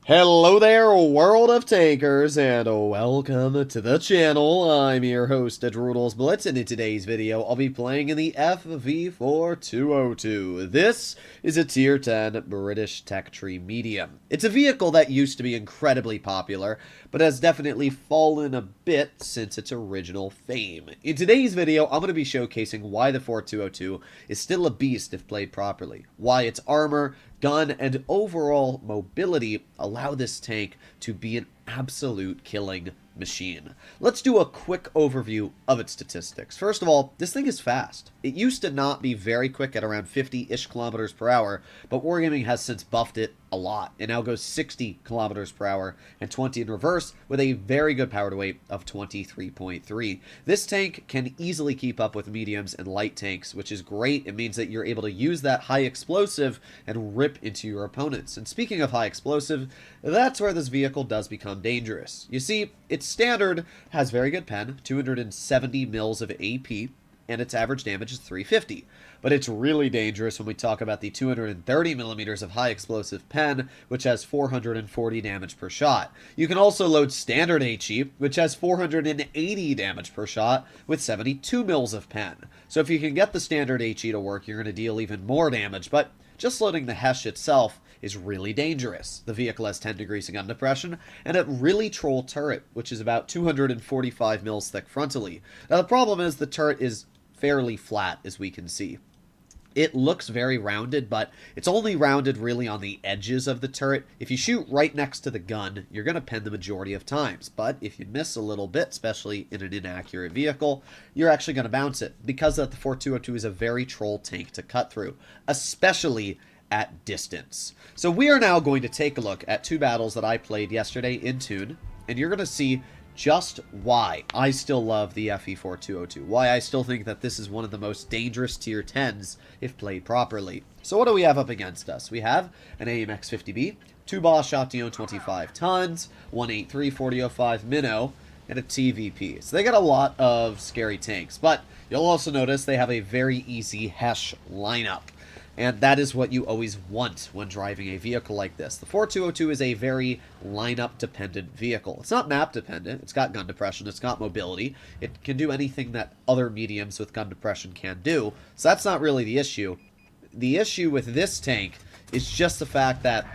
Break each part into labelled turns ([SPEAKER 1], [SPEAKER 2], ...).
[SPEAKER 1] Hello there, World of Tankers, and welcome to the channel. I'm your host, World of Blitz, and in today's video, I'll be playing in the FV4202. This is a Tier 10 British Tech Tree Medium. It's a vehicle that used to be incredibly popular, but has definitely fallen a bit since its original fame. In today's video, I'm going to be showcasing why the 4202 is still a beast if played properly, why its armor, gun, and overall mobility allow this tank to be an absolute killing machine. Let's do a quick overview of its statistics. First of all, this thing is fast. It used to not be very quick at around 50-ish kilometers per hour, but Wargaming has since buffed it a lot. It now goes 60 kilometers per hour and 20 in reverse with a very good power to weight of 23.3. This tank can easily keep up with mediums and light tanks, which is great. It means that you're able to use that high explosive and rip into your opponents. And speaking of high explosive, that's where this vehicle does become dangerous. You see, its standard has very good pen, 270 mils of AP, and its average damage is 350. But it's really dangerous when we talk about the 230 millimeters of high explosive pen, which has 440 damage per shot. You can also load standard HE, which has 480 damage per shot, with 72 mils of pen. So if you can get the standard HE to work, you're going to deal even more damage, but just loading the Hesh itself is really dangerous. The vehicle has 10 degrees of gun depression, and a really troll turret, which is about 245 mils thick frontally. Now the problem is the turret is fairly flat, as we can see. It looks very rounded, but it's only rounded really on the edges of the turret. If you shoot right next to the gun, you're going to pen the majority of times. But if you miss a little bit, especially in an inaccurate vehicle, you're actually going to bounce it, because the 4202 is a very troll tank to cut through, especially at distance. So we are now going to take a look at two battles that I played yesterday in Tune, and you're going to see just why I still love the FE4202, why I still think that this is one of the most dangerous tier 10s if played properly. So what do we have up against us? We have an AMX-50B, two Boss Shotgun 25 tons, 183 4005 Minnow, and a TVP. So they got a lot of scary tanks, but you'll also notice they have a very easy Hesh lineup. And that is what you always want when driving a vehicle like this. The 4202 is a very lineup-dependent vehicle. It's not map-dependent. It's got gun depression. It's got mobility. It can do anything that other mediums with gun depression can do. So that's not really the issue. The issue with this tank is just the fact that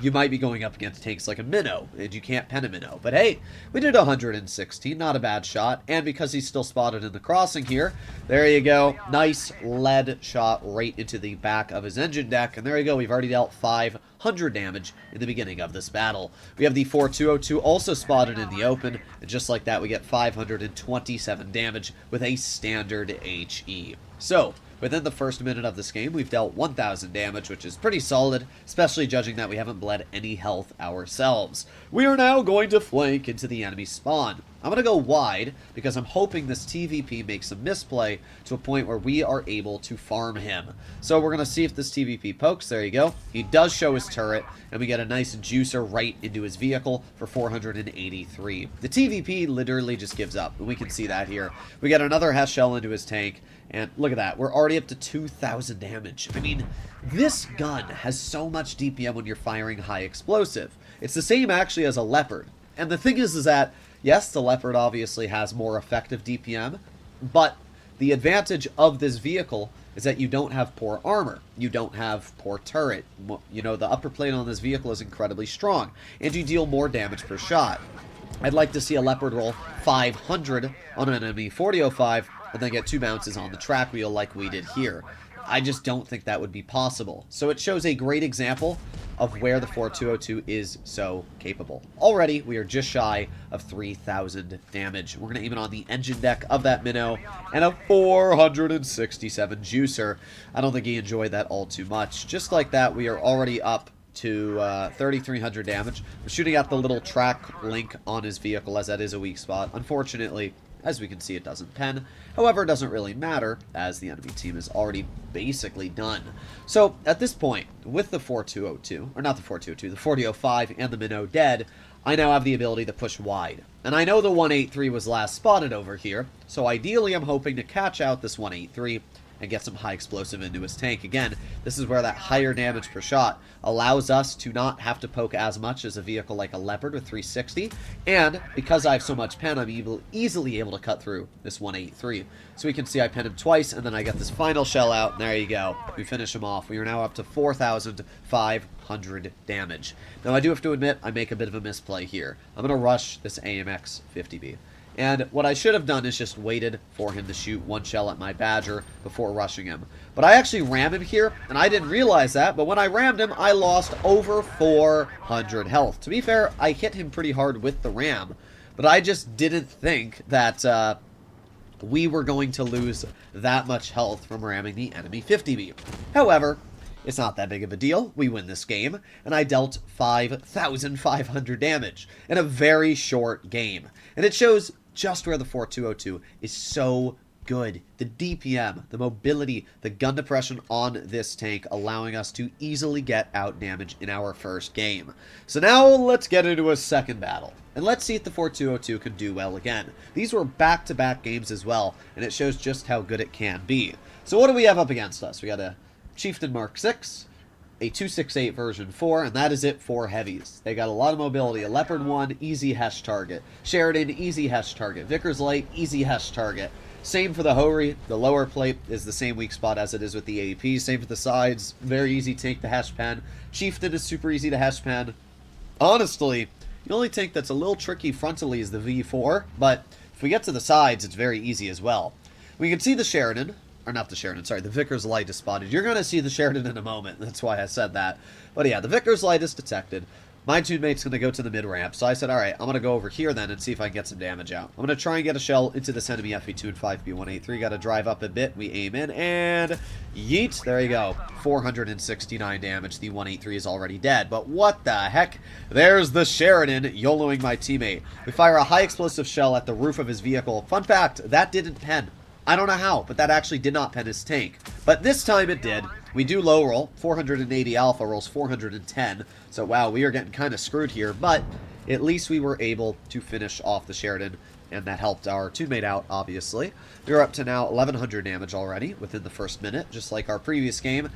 [SPEAKER 1] you might be going up against tanks like a Minnow, and you can't pen a Minnow. But hey, we did 116, not a bad shot. And because he's still spotted in the crossing here, there you go. Nice lead shot right into the back of his engine deck. And there you go, we've already dealt 500 damage in the beginning of this battle. We have the 4202 also spotted in the open, and just like that, we get 527 damage with a standard HE. So, within the first minute of this game, we've dealt 1,000 damage, which is pretty solid, especially judging that we haven't bled any health ourselves. We are now going to flank into the enemy spawn. I'm going to go wide, because I'm hoping this TVP makes a misplay to a point where we are able to farm him. So we're going to see if this TVP pokes. There you go. He does show his turret, and we get a nice juicer right into his vehicle for 483. The TVP literally just gives up, and we can see that here. We get another Hesh shell into his tank, and look at that. We're already up to 2,000 damage. I mean, this gun has so much DPM when you're firing high explosive. It's the same actually as a Leopard. And the thing is that, yes, the Leopard obviously has more effective DPM, but the advantage of this vehicle is that you don't have poor armor. You don't have poor turret. You know, the upper plate on this vehicle is incredibly strong, and you deal more damage per shot. I'd like to see a Leopard roll 500 on an enemy 4005 and then get 2 bounces on the track wheel like we did here. I just don't think that would be possible. So it shows a great example of where the 4202 is so capable. Already, we are just shy of 3,000 damage. We're going to aim it on the engine deck of that Minnow, and a 467 juicer. I don't think he enjoyed that all too much. Just like that, we are already up to 3,300 damage. We're shooting at the little track link on his vehicle, as that is a weak spot. Unfortunately, as we can see, it doesn't pen. However, it doesn't really matter, as the enemy team is already basically done. So, at this point, with the 4202, or not the 4202, the 4005 and the Minnow dead, I now have the ability to push wide. And I know the 183 was last spotted over here, so ideally I'm hoping to catch out this 183 and get some high explosive into his tank. Again, this is where that higher damage per shot allows us to not have to poke as much as a vehicle like a Leopard with 360, and because I have so much pen, I'm easily able to cut through this 183. So we can see I pen him twice, and then I get this final shell out, and there you go. We finish him off. We are now up to 4,500 damage. Now, I do have to admit, I make a bit of a misplay here. I'm going to rush this AMX 50B. And what I should have done is just waited for him to shoot one shell at my Badger before rushing him. But I actually rammed him here, and I didn't realize that, but when I rammed him, I lost over 400 health. To be fair, I hit him pretty hard with the ram, but I just didn't think that we were going to lose that much health from ramming the enemy 50B. However, it's not that big of a deal. We win this game, and I dealt 5,500 damage in a very short game. And it shows just where the 4202 is so good. The DPM, the mobility, the gun depression on this tank, allowing us to easily get out damage in our first game. So now let's get into a second battle. And let's see if the 4202 can do well again. These were back-to-back games as well, and it shows just how good it can be. So what do we have up against us? We got a Chieftain Mark 6, a 268 version 4, and that is it for heavies. They got a lot of mobility. A Leopard 1, easy Hesh target. Sheridan, easy Hesh target. Vickers Light, easy Hesh target. Same for the Hori. The lower plate is the same weak spot as it is with the AP. Same for the sides. Very easy tank to Hesh pen. Chieftain is super easy to Hesh pen. Honestly, the only tank that's a little tricky frontally is the V4, but if we get to the sides, it's very easy as well. We can see the Sheridan. Or not the Sheridan, sorry, the Vickers Light is spotted. You're going to see the Sheridan in a moment. That's why I said that. But yeah, the Vickers Light is detected. My teammate's going to go to the mid-ramp. So I said, alright, I'm going to go over here then and see if I can get some damage out. I'm going to try and get a shell into this enemy FV2 and 5B183. Got to drive up a bit. We aim in and yeet. There you go. 469 damage. The 183 is already dead. But what the heck? There's the Sheridan YOLOing my teammate. We fire a high explosive shell at the roof of his vehicle. Fun fact, that didn't pen. I don't know how, but that actually did not pen his tank. But this time it did. We do low roll. 480 alpha rolls 410. So wow, we are getting kind of screwed here. But at least we were able to finish off the Sheridan. And that helped our teammate out, obviously. We're up to now 1,100 damage already within the first minute, just like our previous game.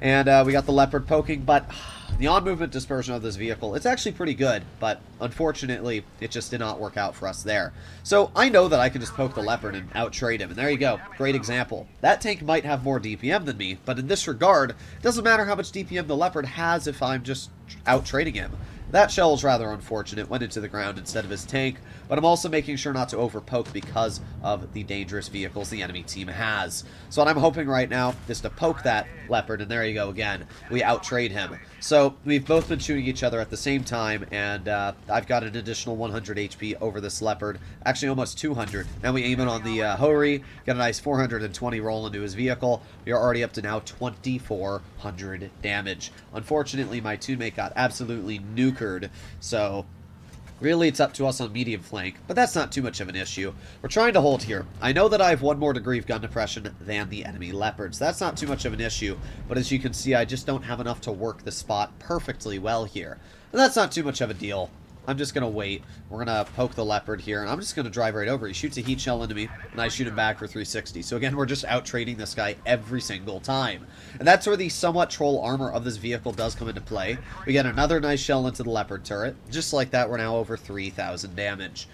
[SPEAKER 1] And we got the Leopard poking, but the on-movement dispersion of this vehicle, it's actually pretty good, but unfortunately, it just did not work out for us there. So I know that I can just poke the Leopard and out-trade him, and there you go. Great example. That tank might have more DPM than me, but in this regard, it doesn't matter how much DPM the Leopard has if I'm just out-trading him. That shell is rather unfortunate, went into the ground instead of his tank, but I'm also making sure not to overpoke because of the dangerous vehicles the enemy team has. So what I'm hoping right now is to poke that Leopard, and there you go again. We out-trade him. So we've both been shooting each other at the same time, and I've got an additional 100 HP over this Leopard, actually almost 200. Now we aim it on the Hori, get a nice 420 roll into his vehicle. We are already up to now 2,400 damage. Unfortunately, my teammate got absolutely nukered, so really it's up to us on medium flank, but that's not too much of an issue. We're trying to hold here. I know that I have one more degree of gun depression than the enemy Leopards. That's not too much of an issue, but as you can see, I just don't have enough to work the spot perfectly well here. And that's not too much of a deal. I'm just going to wait. We're going to poke the Leopard here, and I'm just going to drive right over. He shoots a heat shell into me, and I shoot him back for 360. So again, we're just out-trading this guy every single time. And that's where the somewhat troll armor of this vehicle does come into play. We get another nice shell into the Leopard turret. Just like that, we're now over 3,000 damage.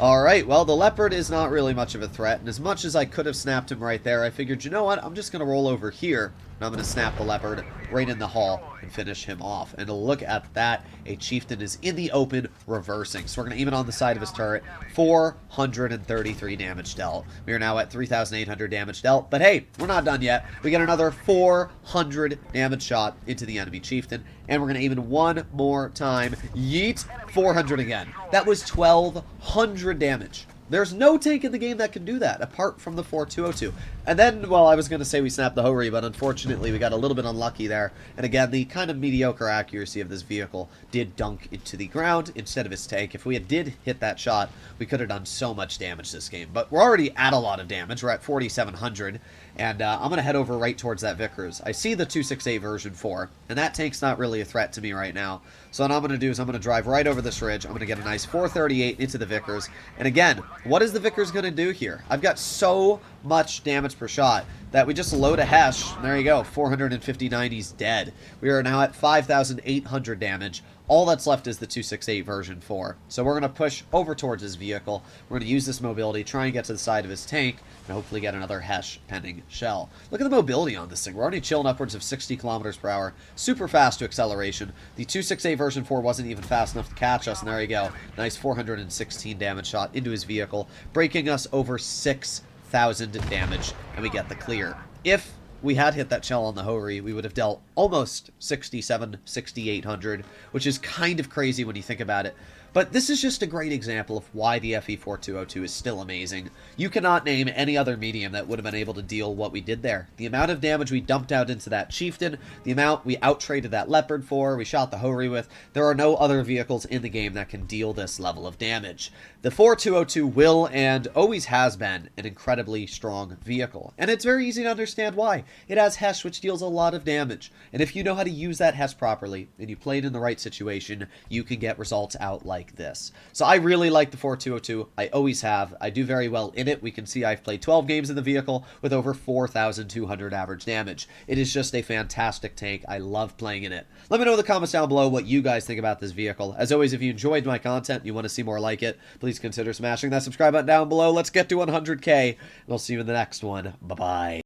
[SPEAKER 1] Alright, well, the Leopard is not really much of a threat, and as much as I could have snapped him right there, I figured, you know what, I'm just going to roll over here, and I'm going to snap the Leopard right in the hull and finish him off. And look at that, a Chieftain is in the open, reversing. So we're going to aim it on the side of his turret, 433 damage dealt. We are now at 3,800 damage dealt, but hey, we're not done yet. We get another 400 damage shot into the enemy Chieftain, and we're going to aim it one more time. Yeet, 400 again. That was 1,200 damage. There's no tank in the game that can do that, apart from the 4202. And then, well, I was going to say we snapped the Hori, but unfortunately we got a little bit unlucky there. And again, the kind of mediocre accuracy of this vehicle did dunk into the ground instead of his tank. If we did hit that shot, we could have done so much damage this game. But we're already at a lot of damage. We're at 4,700. And I'm going to head over right towards that Vickers. I see the 268 version 4, and that tank's not really a threat to me right now. So what I'm going to do is I'm going to drive right over this ridge. I'm going to get a nice 438 into the Vickers. And again, what is the Vickers going to do here? I've got so much damage words per shot that we just load a Hesh. There you go, 459, he's dead. We are now at 5,800 damage. All that's left is the 268 version 4. So we're going to push over towards his vehicle. We're going to use this mobility, try and get to the side of his tank, and hopefully get another Hesh pending shell. Look at the mobility on this thing. We're already chilling upwards of 60 kilometers per hour. Super fast to acceleration. The 268 version 4 wasn't even fast enough to catch us, and there you go. Nice 416 damage shot into his vehicle, breaking us over 6,000 damage, and we get the clear. If we had hit that shell on the Hori, we would have dealt almost 6,800, which is kind of crazy when you think about it. But this is just a great example of why the FE4202 is still amazing. You cannot name any other medium that would have been able to deal what we did there. The amount of damage we dumped out into that Chieftain, the amount we out-traded that Leopard for, we shot the Hori with, there are no other vehicles in the game that can deal this level of damage. The 4202 will and always has been an incredibly strong vehicle, and it's very easy to understand why. It has Hesh, which deals a lot of damage, and if you know how to use that Hesh properly, and you play it in the right situation, you can get results out like this. So I really like the 4202. I always have. I do very well in it. We can see I've played 12 games in the vehicle with over 4,200 average damage. It is just a fantastic tank. I love playing in it. Let me know in the comments down below what you guys think about this vehicle. As always, if you enjoyed my content and you want to see more like it, please consider smashing that subscribe button down below. Let's get to 100K, and I'll see you in the next one. Bye-bye.